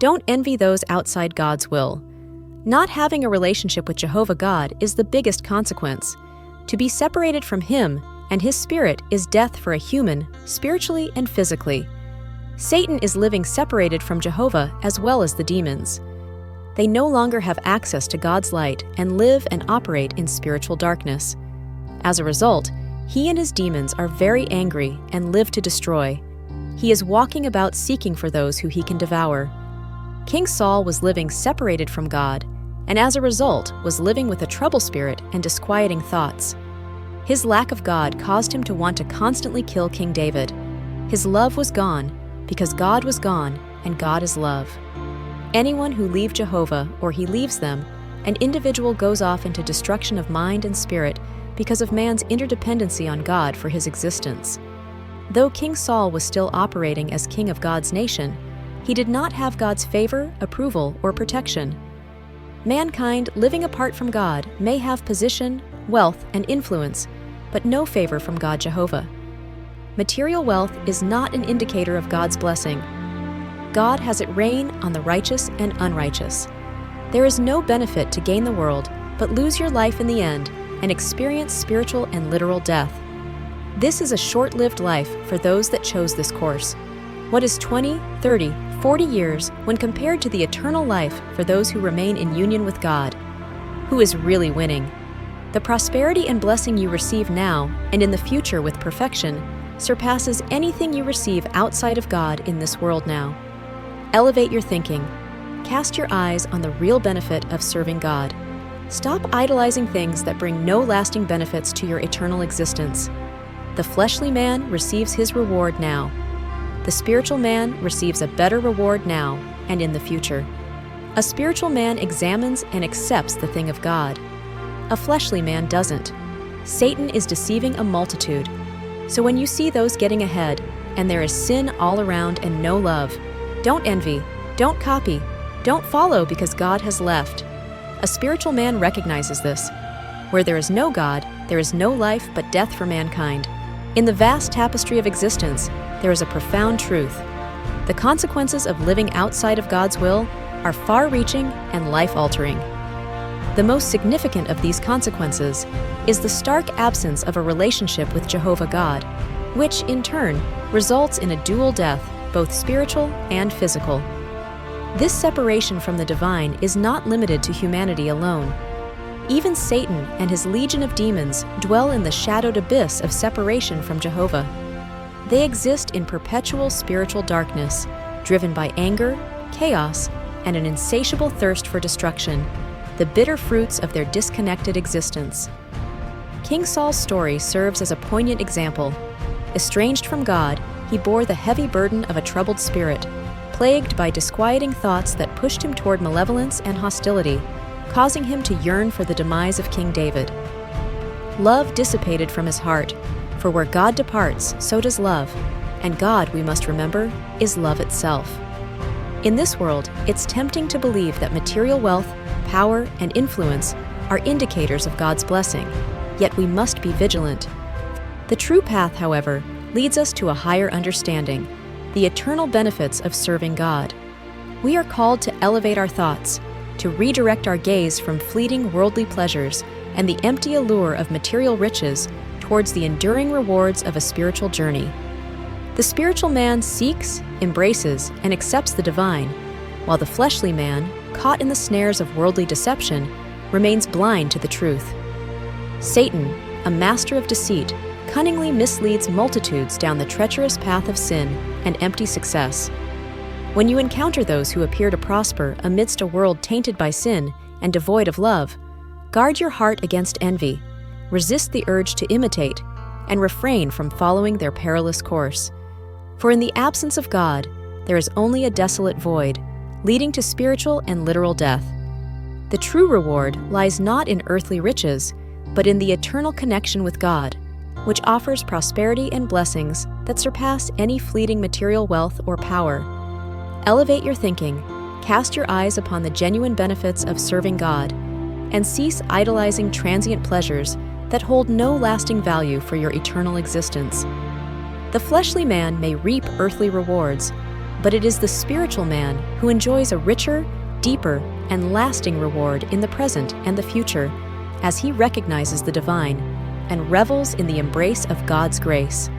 Don't envy those outside God's will. Not having a relationship with Jehovah God is the biggest consequence. To be separated from Him and His Spirit is death for a human, spiritually and physically. Satan is living separated from Jehovah as well as the demons. They no longer have access to God's light and live and operate in spiritual darkness. As a result, he and his demons are very angry and live to destroy. He is walking about seeking for those who he can devour. King Saul was living separated from God, and as a result was living with a trouble spirit and disquieting thoughts. His lack of God caused him to want to constantly kill King David. His love was gone because God was gone, and God is love. Anyone who leaves Jehovah or he leaves them, an individual goes off into destruction of mind and spirit because of man's interdependency on God for his existence. Though King Saul was still operating as king of God's nation, he did not have God's favor, approval, or protection. Mankind living apart from God may have position, wealth, and influence, but no favor from God Jehovah. Material wealth is not an indicator of God's blessing. God has it rain on the righteous and unrighteous. There is no benefit to gain the world, but lose your life in the end and experience spiritual and literal death. This is a short-lived life for those that chose this course. What is 20, 30, 40 years when compared to the eternal life for those who remain in union with God? Who is really winning? The prosperity and blessing you receive now and in the future with perfection surpasses anything you receive outside of God in this world now. Elevate your thinking. Cast your eyes on the real benefit of serving God. Stop idolizing things that bring no lasting benefits to your eternal existence. The fleshly man receives his reward now. The spiritual man receives a better reward now and in the future. A spiritual man examines and accepts the thing of God. A fleshly man doesn't. Satan is deceiving a multitude. So when you see those getting ahead, and there is sin all around and no love, don't envy, don't copy, don't follow because God has left. A spiritual man recognizes this. Where there is no God, there is no life but death for mankind. In the vast tapestry of existence, there is a profound truth. The consequences of living outside of God's will are far-reaching and life-altering. The most significant of these consequences is the stark absence of a relationship with Jehovah God, which, in turn, results in a dual death, both spiritual and physical. This separation from the divine is not limited to humanity alone. Even Satan and his legion of demons dwell in the shadowed abyss of separation from Jehovah. They exist in perpetual spiritual darkness, driven by anger, chaos, and an insatiable thirst for destruction, the bitter fruits of their disconnected existence. King Saul's story serves as a poignant example. Estranged from God, he bore the heavy burden of a troubled spirit, plagued by disquieting thoughts that pushed him toward malevolence and hostility, causing him to yearn for the demise of King David. Love dissipated from his heart, for where God departs, so does love, and God, we must remember, is love itself. In this world, it's tempting to believe that material wealth, power, and influence are indicators of God's blessing, yet we must be vigilant. The true path, however, leads us to a higher understanding, the eternal benefits of serving God. We are called to elevate our thoughts, to redirect our gaze from fleeting worldly pleasures and the empty allure of material riches towards the enduring rewards of a spiritual journey. The spiritual man seeks, embraces, and accepts the divine, while the fleshly man, caught in the snares of worldly deception, remains blind to the truth. Satan, a master of deceit, cunningly misleads multitudes down the treacherous path of sin and empty success. When you encounter those who appear to prosper amidst a world tainted by sin and devoid of love, guard your heart against envy, resist the urge to imitate, and refrain from following their perilous course. For in the absence of God, there is only a desolate void, leading to spiritual and literal death. The true reward lies not in earthly riches, but in the eternal connection with God, which offers prosperity and blessings that surpass any fleeting material wealth or power. Elevate your thinking, cast your eyes upon the genuine benefits of serving God, and cease idolizing transient pleasures that hold no lasting value for your eternal existence. The fleshly man may reap earthly rewards, but it is the spiritual man who enjoys a richer, deeper, and lasting reward in the present and the future, as he recognizes the divine and revels in the embrace of God's grace.